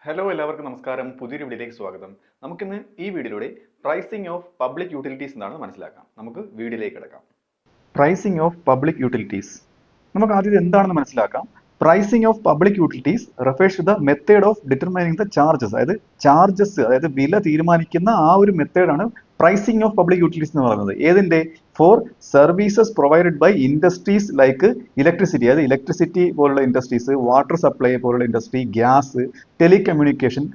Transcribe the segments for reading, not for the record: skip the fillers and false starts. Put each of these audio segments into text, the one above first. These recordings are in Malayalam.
ഹലോ എല്ലാവർക്കും നമസ്കാരം. പുതിയൊരു വീഡിയോയിലേക്ക് സ്വാഗതം. നമുക്കിന്ന് ഈ വീഡിയോയിലൂടെ പ്രൈസിംഗ് ഓഫ് പബ്ലിക് യൂട്ടിലിറ്റീസ് എന്താണെന്ന് മനസ്സിലാക്കാം. നമുക്ക് വീഡിയോയിലേക്ക് കിടക്കാം. പ്രൈസിംഗ് ഓഫ് പബ്ലിക് യൂട്ടിലിറ്റീസ് നമുക്ക് ആദ്യം എന്താണെന്ന് മനസ്സിലാക്കാം. Pricing of public utilities refers to the method of determining the charges. അതായത് വില തീരുമാനിക്കുന്ന ആ ഒരു മെത്തേഡാണ് പ്രൈസിംഗ് ഓഫ് പബ്ലിക് യൂട്ടിലിറ്റീസ് എന്ന് പറയുന്നത്. ഏതിന്റെ? For services provided by industries like electricity, അതായത് ഇലക്ട്രിസിറ്റി പോലുള്ള ഇൻഡസ്ട്രീസ്, വാട്ടർ സപ്ലൈ പോലുള്ള industry, gas, telecommunication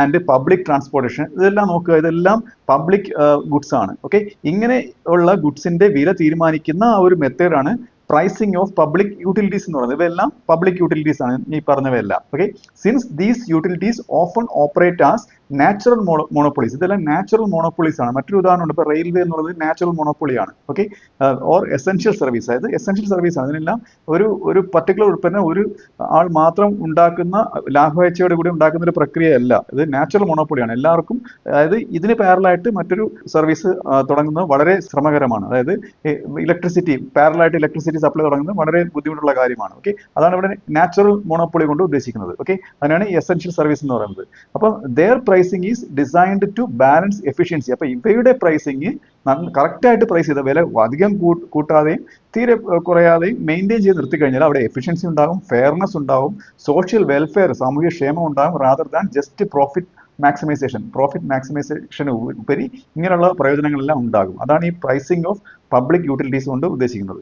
and public transportation. ഇതെല്ലാം നോക്കുക, ഇതെല്ലാം പബ്ലിക് ഗുഡ്സ് ആണ്. ഓക്കെ, ഇങ്ങനെ ഉള്ള ഗുഡ്സിന്റെ വില തീരുമാനിക്കുന്ന ആ ഒരു മെത്തേഡാണ് പ്രൈസിംഗ് ഓഫ് പബ്ലിക് യൂട്ടിലിറ്റീസ് എന്ന് പറയുന്നത്. ഇവയെല്ലാം പബ്ലിക് യൂട്ടിലിറ്റീസ് ആണ് ഈ പറഞ്ഞവയെല്ലാം. Okay, since these utilities often operate as natural monopolies. ഇതെല്ലാം നാച്ചുറൽ മോണോപ്പൊളീസ് ആണ്. മറ്റൊരു ഉദാഹരണമുണ്ട്, ഇപ്പോൾ റെയിൽവേ എന്നുള്ളത് നാച്ചുറൽ മോണോപ്പൊളിയാണ്. ഓക്കെ, ഓർ എസെൻഷ്യൽ സർവീസ്, അതായത് എസെൻഷ്യൽ സർവീസ് ആണ്. ഇതിനെല്ലാം ഒരു പർട്ടിക്കുലർ ഉൽപ്പന്നം ഒരു ആൾ മാത്രം ഉണ്ടാക്കുന്ന ലാഭേച്ഛയോട് കൂടി ഉണ്ടാക്കുന്ന ഒരു പ്രക്രിയയല്ല. ഇത് നാച്ചുറൽ മോണോപ്പൊളിയാണ്. എല്ലാവർക്കും, അതായത് ഇതിന് പാരലായിട്ട് മറ്റൊരു സർവീസ് തുടങ്ങുന്നത് വളരെ ശ്രമകരമാണ്. അതായത് ഇലക്ട്രിസിറ്റി പാരലായിട്ട് ഇലക്ട്രിസിറ്റി സപ്ലൈ തുടങ്ങുന്നത് വളരെ ബുദ്ധിമുട്ടുള്ള കാര്യമാണ്. ഓക്കെ, അതാണ് ഇവിടെ നാച്ചുറൽ മോണോപ്പൊളി കൊണ്ട് ഉദ്ദേശിക്കുന്നത്. ഓക്കെ, അതിനാണ് എസെൻഷ്യൽ സർവീസ് എന്ന് പറയുന്നത്. അപ്പം their pricing is designed to balance efficiency. അപ്പൊ ഇവയുടെ പ്രൈസിങ് കറക്റ്റ് ആയിട്ട് പ്രൈസ് ചെയ്ത വില അധികം കൂട്ടാതെയും തീരെ കുറയാതെയും മെയിൻറ്റെയിൻ ചെയ്ത് നിർത്തി കഴിഞ്ഞാൽ അവിടെ എഫിഷ്യൻസി ഉണ്ടാകും, ഫെയർനെസ് ഉണ്ടാകും, സോഷ്യൽ വെൽഫെയർ, സാമൂഹ്യ ക്ഷേമം ഉണ്ടാകും, റാദർ ദാൻ ജസ്റ്റ് പ്രോഫിറ്റ് മാക്സിമൈസേഷന് ഉപരി ഇങ്ങനെയുള്ള പ്രയോജനങ്ങളെല്ലാം ഉണ്ടാകും. അതാണ് ഈ പ്രൈസിംഗ് ഓഫ് പബ്ലിക് യൂട്ടിലിറ്റീസ് കൊണ്ട് ഉദ്ദേശിക്കുന്നത്.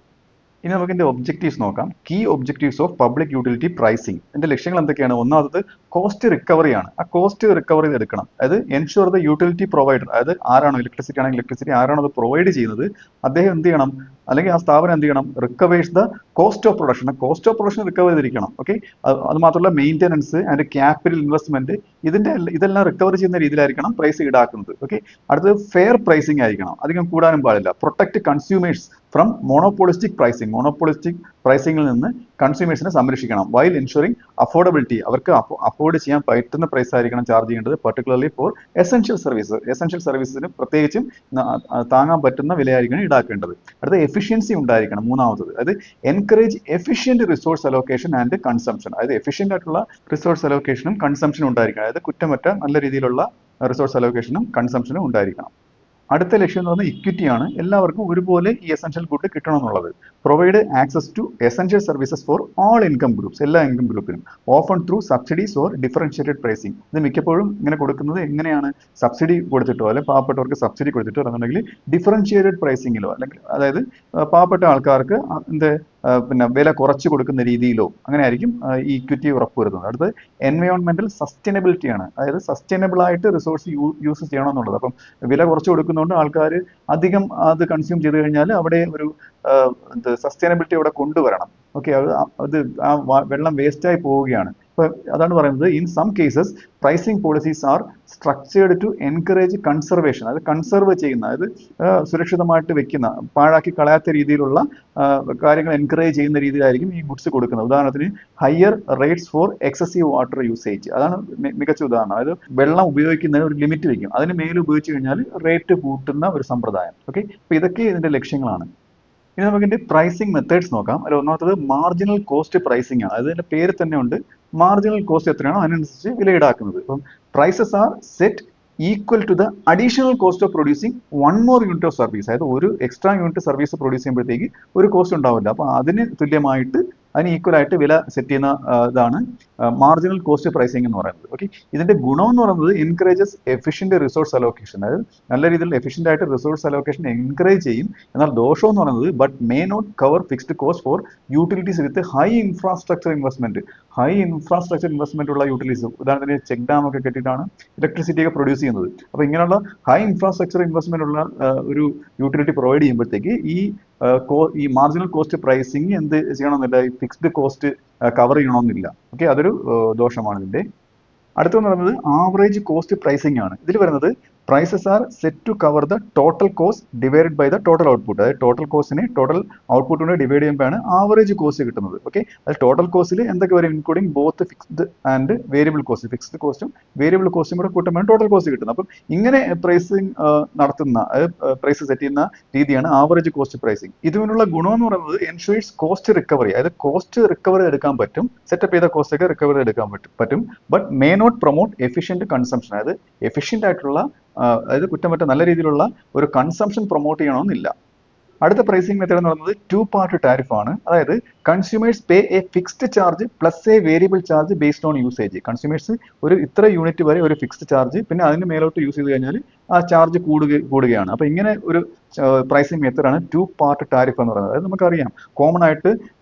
ഇനി നമുക്ക് ഇതിന്റെ ഒബ്ജക്റ്റീവ്സ് നോക്കാം. Key objectives of public utility pricing. ഇതിന്റെ ലക്ഷ്യങ്ങൾ എന്തൊക്കെയാണ്? ഒന്നാമത് കോസ്റ്റ് റിക്കവറി ആണ്. ആ കോസ്റ്റ് റിക്കവറി എടുക്കണം. അതായത് എൻഷുർ ദ യൂട്ടിലിറ്റി പ്രൊവൈഡർ, അതായത് ആരാണോ ഇലക്ട്രിസിറ്റി ആണെങ്കിൽ ഇലക്ട്രിസിറ്റി ആരാണോ അത് പ്രൊവൈഡ് ചെയ്യുന്നത് അദ്ദേഹം എന്ത് ചെയ്യണം, അല്ലെങ്കിൽ ആ സ്ഥാപനം എന്ത് ചെയ്യണം? Recovers the cost of production. Cost of production recover ചെയ്തിരിക്കണം. ഓക്കെ, അത് മാത്രമല്ല മെയിൻ്റെനൻസ് ആൻഡ് ക്യാപിറ്റൽ ഇൻവെസ്റ്റ്മെന്റ് ഇതെല്ലാം റിക്കവർ ചെയ്യുന്ന രീതിയിലായിരിക്കണം പ്രൈസ് ഈടാക്കുന്നത്. ഓക്കെ, അടുത്തത് ഫെയർ പ്രൈസിംഗ് ആയിരിക്കണം, അധികം കൂടാനും പാടില്ല. Protect consumers from monopolistic pricing. Monopolistic പ്രൈസിംഗിൽ നിന്ന് കൺസ്യൂമേഴ്സിനെ സംരക്ഷിക്കണം. വൈൽ എൻഷുറിംഗ് അഫോർഡബിലിറ്റി, അവർക്ക് അഫോർഡ് ചെയ്യാൻ പറ്റുന്ന പ്രൈസ് ആയിരിക്കണം ചാർജ് ചെയ്യേണ്ടത്. പെർട്ടിക്കുലർലി ഫോർ എസെൻഷ്യൽ സർവീസസിന് പ്രത്യേകിച്ചും താങ്ങാൻ പറ്റുന്ന വിലയായിരിക്കണം ഈടാക്കേണ്ടത്. അടുത്ത എഫിഷ്യൻസി ഉണ്ടായിരിക്കണം, മൂന്നാമത്തത്. അതായത് encourage efficient resource allocation and consumption. അതായത് എഫിഷ്യന്റ് ആയിട്ടുള്ള റിസോഴ്സ് അലോക്കേഷനും കൺസംഷനും ഉണ്ടായിരിക്കണം. അതായത് കുറ്റമറ്റ നല്ല രീതിയിലുള്ള റിസോഴ്സ് അലോക്കേഷനും കൺസംഷനും ഉണ്ടായിരിക്കണം. അടുത്ത ലക്ഷ്യം എന്ന് പറയുന്നത് ഇക്വിറ്റി ആണ്. എല്ലാവർക്കും ഒരുപോലെ ഈ എസെൻഷ്യൽ ഗുഡ് കിട്ടണം എന്നുള്ളത്. Provide access to essential services for all income groups, എല്ലാ ഇൻകം ഗ്രൂപ്പിനും. Often through subsidies or differentiated pricing. ഇത് മിക്കപ്പോഴും ഇങ്ങനെ കൊടുക്കുന്നത് എങ്ങനെയാണ്? സബ്സിഡി കൊടുത്തിട്ടോ, അല്ലെങ്കിൽ പാവപ്പെട്ടവർക്ക് സബ്സിഡി കൊടുത്തിട്ടോ, അല്ലെങ്കിൽ ഡിഫറൻഷിയേറ്റഡ് പ്രൈസിങ്ങിലോ, അല്ലെങ്കിൽ അതായത് പാവപ്പെട്ട ആൾക്കാർക്ക് പിന്നെ വില കുറച്ച് കൊടുക്കുന്ന രീതിയിലോ അങ്ങനെ ആയിരിക്കും ഈ ഇക്വിറ്റി ഉറപ്പുവരുന്നത്. അടുത്തത് എൻവയോൺമെന്റൽ സസ്റ്റൈനബിലിറ്റി ആണ്. അതായത് സസ്റ്റൈനബിൾ ആയിട്ട് റിസോഴ്സ് യൂസ് ചെയ്യണം എന്നുള്ളത്. അപ്പം വില കുറച്ച് കൊടുക്കുന്നതുകൊണ്ട് ആൾക്കാർ അധികം അത് കൺസ്യൂം ചെയ്ത് കഴിഞ്ഞാൽ അവിടെ ഒരു സസ്റ്റൈനബിലിറ്റി അവിടെ കൊണ്ടുവരണം. ഓക്കെ, അത് ആ വെള്ളം വേസ്റ്റായി പോവുകയാണ്. ഇപ്പൊ അതാണ് പറയുന്നത്, in some cases pricing policies are structured to encourage conservation. അത് കൺസർവ് ചെയ്യുന്ന, അതായത് സുരക്ഷിതമായിട്ട് വെക്കുന്ന, പാഴാക്കി കളയാത്ത രീതിയിലുള്ള കാര്യങ്ങൾ എൻകറേജ് ചെയ്യുന്ന രീതിയിലായിരിക്കും ഈ ഗുഡ്സ് കൊടുക്കുന്നത്. ഉദാഹരണത്തിന് higher rates for excessive water usage, അതാണ് മികച്ച ഉദാഹരണം. അതായത് വെള്ളം ഉപയോഗിക്കുന്നതിന് ഒരു ലിമിറ്റ് വയ്ക്കും, അതിന് മേൽ ഉപയോഗിച്ച് കഴിഞ്ഞാൽ റേറ്റ് കൂട്ടുന്ന ഒരു സമ്പ്രദായം. ഓക്കെ, അപ്പൊ ഇതൊക്കെ ഇതിന്റെ ലക്ഷ്യങ്ങളാണ്. ഇനി നമുക്ക് ഇതിന്റെ പ്രൈസിംഗ് മെത്തേഡ്സ് നോക്കാം. അതിൽ ഒന്നാമത്തത് മാർജിനൽ കോസ്റ്റ് പ്രൈസിംഗ് ആണ്. അതിന്റെ പേര് തന്നെ ഉണ്ട്, മാർജിനൽ കോസ്റ്റ് എത്രയാണോ അതിനനുസരിച്ച് വില ഈടാക്കുന്നത്. ഇപ്പം prices are set equal to the additional cost of producing one more unit of service. അതായത് ഒരു എക്സ്ട്രാ യൂണിറ്റ് സർവീസ് പ്രൊഡ്യൂസ് ചെയ്യുമ്പോഴത്തേക്ക് ഒരു കോസ്റ്റ് ഉണ്ടാവില്ല. അപ്പൊ അതിന് തുല്യമായിട്ട്, അതിന് ഈക്വൽ ആയിട്ട് വില സെറ്റ് ചെയ്യുന്ന ഇതാണ് മാർജിനൽ കോസ്റ്റ് പ്രൈസിംഗ് എന്ന് പറയുന്നത്. ഓക്കെ, ഇതിന്റെ ഗുണം എന്ന് പറയുന്നത് എൻകറേജസ് എഫിഷ്യന്റ് റിസോഴ്സ് അലോക്കേഷൻ. അതായത് നല്ല രീതിയിൽ എഫിഷ്യന്റ് ആയിട്ട് റിസോഴ്സ് അലോക്കേഷൻ എൻകറേജ് ചെയ്യും. എന്നാൽ ദോഷം എന്ന് പറയുന്നത് but may not cover fixed cost for utilities with high infrastructure investment. High infrastructure investment ഉള്ള യൂട്ടിലിറ്റീസ്, ഉദാഹരണത്തിന് ചെക്ക് ഡാം ഒക്കെ കെട്ടിയിട്ടാണ് ഇലക്ട്രിസിറ്റി ഒക്കെ പ്രൊഡ്യൂസ് ചെയ്യുന്നത്. അപ്പൊ ഇങ്ങനെയുള്ള ഹൈ ഇൻഫ്രാസ്ട്രക്ചർ ഇൻവെസ്റ്റ്മെന്റ് ഉള്ള ഒരു യൂട്ടിലിറ്റി പ്രൊവൈഡ് ചെയ്യുമ്പോഴത്തേക്ക് ഈ മാർജിനൽ കോസ്റ്റ് പ്രൈസിങ് എന്ത് ചെയ്യണമെന്നില്ല, ഈ ഫിക്സ്ഡ് കോസ്റ്റ് കവർ ചെയ്യണമെന്നില്ല. ഓക്കെ, അതൊരു ദോഷമാണ് ഇതിന്റെ. അടുത്തെന്ന് പറയുന്നത് ആവറേജ് കോസ്റ്റ് പ്രൈസിംഗ് ആണ്. ഇതിൽ വരുന്നത് prices are set to cover the total cost divided by the total output. അതായത് ടോട്ടൽ കോസ്റ്റിനെ ടോട്ടൽ ഔട്ട്പുട്ട് കൊണ്ട് ഡിവൈഡ് ചെയ്യുമ്പോഴാണ് ആവറേജ് കോസ്റ്റ് കിട്ടുന്നത്. ഓക്കെ, അത് ടോട്ടൽ കോസ്റ്റിൽ എന്തൊക്കെ വരും, including both fixed and variable cost. Fixed കോസ്റ്റും വേരിയബിൾ കോസ്റ്റും കൂടെ കൂട്ടുമ്പോൾ ടോട്ടൽ കോസ്റ്റ് കിട്ടുന്നത്. അപ്പം ഇങ്ങനെ പ്രൈസിങ് നടത്തുന്ന പ്രൈസ് സെറ്റ് ചെയ്യുന്ന രീതിയാണ് ആവറേജ് കോസ്റ്റ് പ്രൈസിങ്. ഇതിനുള്ള ഗുണം എന്ന് പറയുന്നത് എൻഷുവേഴ്സ് കോസ്റ്റ് റിക്കവറി. അതായത് കോസ്റ്റ് റിക്കവറി എടുക്കാൻ പറ്റും, സെറ്റപ്പ് ചെയ്ത കോസ്റ്റ് ഒക്കെ റിക്കവറി എടുക്കാൻ പറ്റും. But may not promote efficient consumption. അതായത് എഫിഷ്യന്റ് ആയിട്ടുള്ള അതായത് കുറ്റമറ്റ നല്ല രീതിയിലുള്ള ഒരു കൺസംഷൻ പ്രൊമോട്ട് ചെയ്യണമെന്നില്ല. അടുത്ത പ്രൈസിംഗ് മെത്തേഡ് എന്ന് പറയുന്നത് ടു പാർട്ട് ടാരിഫ് ആണ്. അതായത് consumers pay A fixed charge plus A variable charge based on usage. Consumers ഒരു ഇത്ര യൂണിറ്റ് വരെ ഒരു ഫിക്സ്ഡ് ചാർജ്, പിന്നെ അതിന് മേലോട്ട് യൂസ് ചെയ്ത് കഴിഞ്ഞാൽ ആ ചാർജ് കൂടുകയാണ്. അപ്പോൾ ഇങ്ങനെ ഒരു പ്രൈസിംഗ് മെത്തേഡാണ് ടു പാർട്ട് ടാരിഫ് എന്ന് പറയുന്നത്. അതായത് നമുക്കറിയാം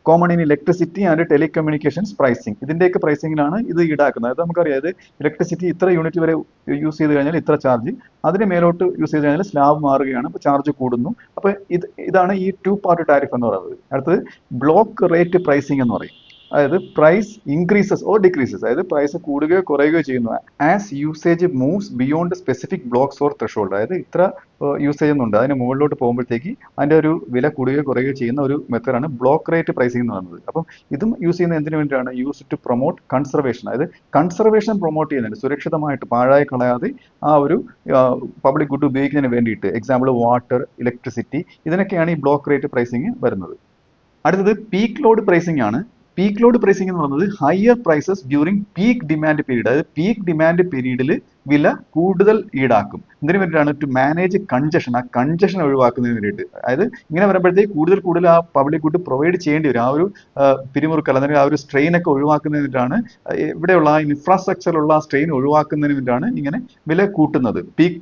common in electricity and telecommunications pricing. ഇതിന്റെയൊക്കെ പ്രൈസിംഗിലാണ് ഇത് ഈടാക്കുന്നത്. അതായത് നമുക്കറിയാം, ഇത് ഇലക്ട്രിസിറ്റി ഇത്ര യൂണിറ്റ് വരെ യൂസ് ചെയ്ത് കഴിഞ്ഞാൽ ഇത്ര ചാർജ്, അതിന് മേലോട്ട് യൂസ് ചെയ്ത് കഴിഞ്ഞാൽ സ്ലാബ് മാറുകയാണ്, അപ്പോൾ ചാർജ് കൂടുന്നു. അപ്പോൾ ഇതാണ് ഈ ടു പാർട്ട് ടാരിഫ് എന്ന് പറയുന്നത്. അടുത്തത് ബ്ലോക്ക് റേറ്റ് പ്രൈസിംഗ് എന്ന് പറയും. അതായത് പ്രൈസ് ഇൻക്രീസസ് ഓർ ഡിക്രീസസ്, അതായത് പ്രൈസ് കൂടുകയോ കുറയുകയോ ചെയ്യുന്നു as usage moves beyond specific blocks or threshold. അതായത് ഇത്ര യൂസേജ് ഒന്നുണ്ട്, അതിന് മുകളിലോട്ട് പോകുമ്പോഴത്തേക്ക് അതിൻ്റെ ഒരു വില കൂടുകയോ കുറയുകയോ ചെയ്യുന്ന ഒരു മെത്തേഡാണ് ബ്ലോക്ക് റേറ്റ് പ്രൈസിംഗ് എന്ന് പറയുന്നത്. അപ്പം ഇതും യൂസ് ചെയ്യുന്നത് എന്തിനു വേണ്ടിയാണ്? Use to promote conservation. അതായത് കൺസർവേഷൻ പ്രൊമോട്ട് ചെയ്യുന്നുണ്ട്, സുരക്ഷിതമായിട്ട് പാഴായി കളയാതെ ആ ഒരു പബ്ലിക് ഗുഡ് ഉപയോഗിക്കുന്നതിന് വേണ്ടിയിട്ട്. എക്സാമ്പിൾ വാട്ടർ, ഇലക്ട്രിസിറ്റി, ഇതിനൊക്കെയാണ് ഈ ബ്ലോക്ക് റേറ്റ് പ്രൈസിംഗ് വരുന്നത്. അടുത്തത് പീക്ക് ലോഡ് പ്രൈസിംഗ് ആണ്. പീക്ക് ലോഡ് പ്രൈസിംഗ് എന്ന് പറയുന്നത് higher prices during peak demand period. അതായത് പീക്ക് ഡിമാൻഡ് പീരീഡിൽ വില കൂടുതൽ ഈടാക്കും. ഇതിന് വേണ്ടിയിട്ടാണ് ടു മാനേജ് കൺജഷൻ. ആ കൺജഷൻ ഒഴിവാക്കുന്നതിന് വേണ്ടിയിട്ട്. അതായത് ഇങ്ങനെ വരുമ്പോഴത്തേക്ക് കൂടുതൽ ആ പബ്ലിക് ഗുഡ് പ്രൊവൈഡ് ചെയ്യേണ്ടി വരും. ആ ഒരു പിരിമുറുക്കൽ അല്ലെങ്കിൽ ആ ഒരു സ്ട്രെയിൻ ഒക്കെ ഒഴിവാക്കുന്നതിന് വേണ്ടിയിട്ടാണ്, ഇവിടെയുള്ള ആ ഇൻഫ്രാസ്ട്രക്ചറിലുള്ള ആ സ്ട്രെയിൻ ഒഴിവാക്കുന്നതിന് വേണ്ടിയിട്ടാണ് ഇങ്ങനെ വില കൂട്ടുന്നത് പീക്ക്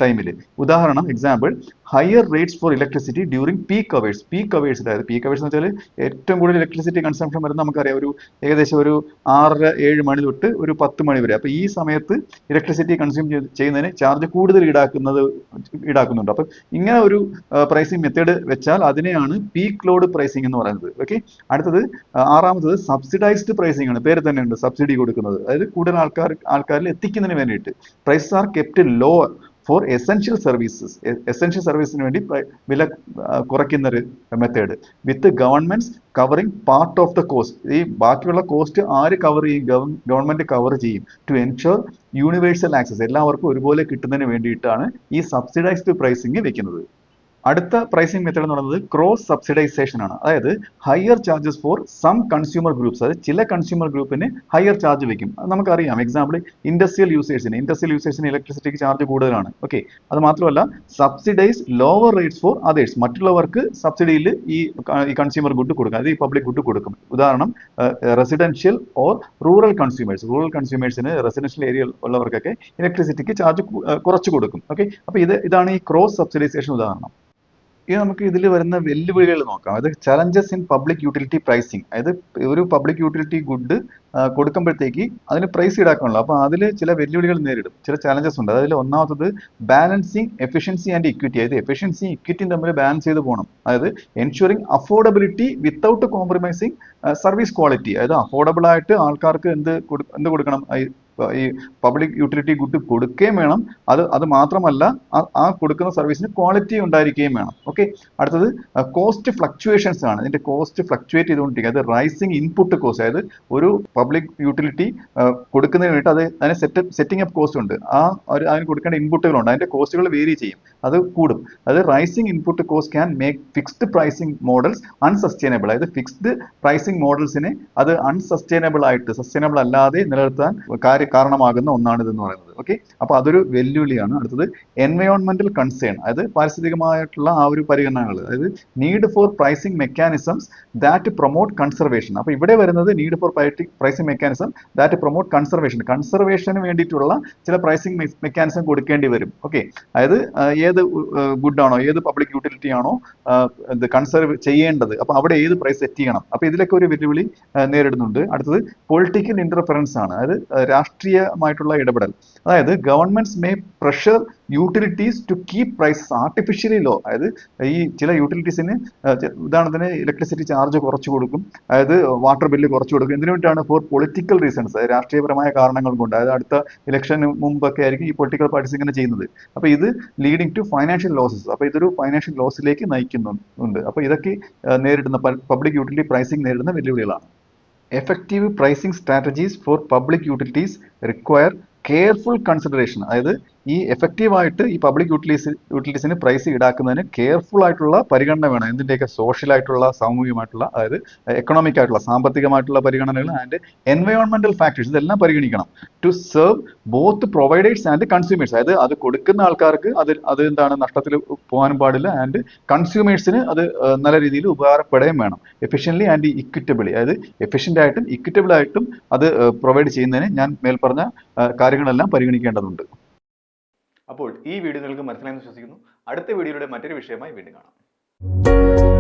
ടൈമിൽ. ഉദാഹരണം, example, higher rates for electricity during peak hours. Peak hours, അതായത് പീക്ക് അവേഴ്സ് എന്ന് വെച്ചാൽ ഏറ്റവും കൂടുതൽ ഇലക്ട്രിസിറ്റി കൺസംഷൻ വരുന്നത് നമുക്കറിയാം ഒരു ഏകദേശം ഒരു 6-7 മണി തൊട്ട് ഒരു 10 മണി വരെ. അപ്പോൾ ഈ സമയത്ത് ഇലക്ട്രിസിറ്റി കൺസ്യൂം ചെയ്യുന്നതിന് ചാർജ് കൂടുതൽ ഈടാക്കുന്നുണ്ട്. അപ്പം ഇങ്ങനെ ഒരു പ്രൈസിംഗ് മെത്തേഡ് വെച്ചാൽ അതിനെയാണ് പീക്ക് ലോഡ് പ്രൈസിംഗ് എന്ന് പറയുന്നത്. ഓക്കെ, അടുത്തത് ആറാമത്തത് സബ്സിഡൈസ്ഡ് പ്രൈസിംഗ് ആണ്. പേര് തന്നെ ഉണ്ട്, സബ്സിഡി കൊടുക്കുന്നത്. അതായത് കൂടുതൽ ആൾക്കാരിൽ എത്തിക്കുന്നതിന് വേണ്ടിയിട്ട്. Prices are kept low for essential services. Essential സർവീസിന് വേണ്ടി വില കുറയ്ക്കുന്ന ഒരു method. With governments covering part of the cost. ഈ ബാക്കിയുള്ള കോസ്റ്റ് ആര് കവർ ചെയ്യും? ഗവൺമെന്റ് കവർ ചെയ്യും. ടു എൻഷുർ യൂണിവേഴ്സൽ ആക്സസ്, എല്ലാവർക്കും ഒരുപോലെ കിട്ടുന്നതിന് വേണ്ടിയിട്ടാണ് ഈ സബ്സിഡൈസ്ഡ് പ്രൈസിംഗ് വെക്കുന്നത്. അടുത്ത പ്രൈസിംഗ് മെത്തേഡ് എന്ന് പറയുന്നത് ക്രോസ് സബ്സിഡൈസേഷൻ ആണ്. അതായത് higher charges for some consumer groups. അതായത് ചില കൺസ്യൂമർ ഗ്രൂപ്പിന് ഹയർ ചാർജ് വെക്കും. അത് നമുക്കറിയാം, എക്സാമ്പിൾ ഇൻഡസ്ട്രിയൽ യൂസേഴ്സിന് ഇലക്ട്രിസിറ്റിക്ക് ചാർജ് കൂടുതലാണ്. ഓക്കെ, അത് മാത്രമല്ല subsidize lower rates for others. മറ്റുള്ളവർക്ക് സബ്സിഡിയിൽ ഈ കൺസ്യൂമർ ഗുഡ് കൊടുക്കും, അത് ഈ പബ്ലിക് ഗുഡ് കൊടുക്കും. ഉദാഹരണം, റെസിഡൻഷ്യൽ ഓർ റൂറൽ കൺസ്യൂമേഴ്സിന് റെസിഡൻഷ്യൽ ഏരിയ ഉള്ളവർക്കൊക്കെ ഇലക്ട്രിസിറ്റിക്ക് ചാർജ് കുറച്ച് കൊടുക്കും. ഓക്കെ, അപ്പോൾ ഇതാണ് ഈ ക്രോസ് സബ്സിഡൈസേഷൻ ഉദാഹരണം. ഇനി നമുക്ക് ഇതിൽ വരുന്ന വെല്ലുവിളികൾ നോക്കാം. അതായത് challenges in public utility pricing. അതായത് ഒരു പബ്ലിക് യൂട്ടിലിറ്റി ഗുഡ് കൊടുക്കുമ്പോഴത്തേക്ക് അതിന് പ്രൈസ് ഈടാക്കണമല്ലോ. അപ്പോൾ അതിൽ ചില വെല്ലുവിളികൾ നേരിടും, ചില ചലഞ്ചസ് ഉണ്ട്. അതിൽ ഒന്നാമത്തത് ബാലൻസിങ് എഫിഷ്യൻസി ആൻഡ് ഇക്വിറ്റി. അതായത് എഫിഷ്യൻസിയും ഇക്വിറ്റിയും തമ്മിൽ ബാലൻസ് ചെയ്ത് പോകണം. അതായത് ensuring affordability without compromising service quality. അതായത് അഫോർഡബിൾ ആയിട്ട് ആൾക്കാർക്ക് എന്ത് കൊടുക്കണം, ഈ പബ്ലിക് യൂട്ടിലിറ്റി ഗുഡ് കൊടുക്കുകയും വേണം. അത് മാത്രമല്ല ആ കൊടുക്കുന്ന സർവീസിന് ക്വാളിറ്റി ഉണ്ടായിരിക്കുകയും വേണം. ഓക്കെ, അടുത്തത് കോസ്റ്റ് ഫ്ലക്ച്വേഷൻസ് ആണ്. ഇതിന്റെ കോസ്റ്റ് ഫ്ലക്ച്വേറ്റ് ചെയ്തുകൊണ്ടിരിക്കുക. അത് റൈസിങ് ഇൻപുട്ട് കോസ്റ്റ്. അതായത് ഒരു പബ്ലിക് യൂട്ടിലിറ്റി കൊടുക്കുന്നതിന് വേണ്ടിയിട്ട് അതിന് സെറ്റിംഗ് അപ്പ് കോസ്റ്റ് ഉണ്ട്. അതിന് കൊടുക്കേണ്ട ഇൻപുട്ടുകളുണ്ട്, അതിന്റെ കോസ്റ്റുകൾ വേരി ചെയ്യും, അത് കൂടും. അത് rising input cost can make fixed pricing models unsustainable. അതായത് ഫിക്സ്ഡ് പ്രൈസിംഗ് മോഡൽസിനെ അത് സസ്റ്റൈനബിൾ അല്ലാതെ നിലനിർത്താൻ കാരണമാകുന്ന ഒന്നാണ് ഇതെന്ന് പറയുന്നത്. ഓക്കെ, അപ്പൊ അതൊരു വെല്ലുവിളിയാണ്. അടുത്തത് എൻവയോൺമെന്റൽ കൺസേൺ. അതായത് പാരിസ്ഥിതികമായിട്ടുള്ള ആ ഒരു പരിഗണനകൾ. അതായത് need for pricing mechanism that promote conservation. അപ്പൊ ഇവിടെ വരുന്നത് need for pricing mechanism that promote കൺസർവേഷന് വേണ്ടിയിട്ടുള്ള ചില പ്രൈസിംഗ് മെക്കാനിസം കൊടുക്കേണ്ടി വരും. ഓക്കെ, അതായത് ഏത് ഗുഡാണോ, ഏത് പബ്ലിക് യൂട്ടിലിറ്റി ആണോ കൺസർവ് ചെയ്യേണ്ടത്, അപ്പൊ അവിടെ ഏത് പ്രൈസ് സെറ്റ് ചെയ്യണം. അപ്പൊ ഇതിലൊക്കെ ഒരു വെല്ലുവിളി നേരിടുന്നുണ്ട്. അടുത്തത് പൊളിറ്റിക്കൽ ഇന്റർഫറൻസ് ആണ്. അതായത് രാഷ്ട്രീയമായിട്ടുള്ള ഇടപെടൽ. അതായത് governments may pressure utilities to keep prices artificially low. അതായത് ഈ ചില യൂട്ടിലിറ്റീസിന് ഉദാഹരണത്തിന് ഇലക്ട്രിസിറ്റി ചാർജ് കുറച്ചു കൊടുക്കും, അതായത് വാട്ടർ ബില്ല് കുറച്ചു കൊടുക്കും. എന്തിനു വേണ്ടിയിട്ടാണ്? ഫോർ പൊളിറ്റിക്കൽ റീസൺസ്, രാഷ്ട്രീയപരമായ കാരണങ്ങൾ കൊണ്ട്. അതായത് അടുത്ത ഇലക്ഷന് മുമ്പൊക്കെ ആയിരിക്കും ഈ പൊളിറ്റിക്കൽ പാർട്ടീസ് ഇങ്ങനെ ചെയ്യുന്നത്. അപ്പൊ ഇത് ലീഡിങ് ടു ഫൈനാൻഷ്യൽ ലോസസ്. അപ്പൊ ഇതൊരു ഫൈനാൻഷ്യൽ ലോസിലേക്ക് നയിക്കുന്നുണ്ട്. അപ്പൊ ഇതൊക്കെ നേരിടുന്ന പബ്ലിക് യൂട്ടിലിറ്റി പ്രൈസിംഗ് നേരിടുന്ന വെല്ലുവിളികളാണ്. Effective pricing strategies for public utilities require careful consideration. അതായത് ഈ എഫക്റ്റീവായിട്ട് ഈ പബ്ലിക് യൂട്ടിലിറ്റീസിന് പ്രൈസ് ഈടാക്കുന്നതിന് കെയർഫുൾ ആയിട്ടുള്ള പരിഗണന വേണം. എന്തിൻ്റെയൊക്കെ? സോഷ്യൽ ആയിട്ടുള്ള, സാമൂഹികമായിട്ടുള്ള, അതായത് എക്കണോമിക് ആയിട്ടുള്ള, സാമ്പത്തികമായിട്ടുള്ള പരിഗണനകൾ ആൻഡ് എൻവയോൺമെന്റൽ ഫാക്ടേഴ്സ്, ഇതെല്ലാം പരിഗണിക്കണം. To serve both providers and consumers. അതായത് അത് കൊടുക്കുന്ന ആൾക്കാർക്ക് അത് എന്താണ്, നഷ്ടത്തിൽ പോകാനും പാടില്ല, ആൻഡ് കൺസ്യൂമേഴ്സിന് അത് നല്ല രീതിയിൽ ഉപകാരപ്പെടുകയും വേണം. Efficiently and equitably. അതായത് എഫിഷ്യൻ്റ് ആയിട്ടും ഇക്വിറ്റബിൾ ആയിട്ടും അത് പ്രൊവൈഡ് ചെയ്യുന്നതിന് ഞാൻ മേൽപ്പറഞ്ഞ കാര്യങ്ങളെല്ലാം പരിഗണിക്കേണ്ടതുണ്ട്. അപ്പോൾ ഈ വീഡിയോ നിങ്ങൾക്ക് മനസ്സിലായെന്ന് വിശ്വസിക്കുന്നു. അടുത്ത വീഡിയോയുടെ മറ്റൊരു വിഷയമായി വീണ്ടും കാണാം.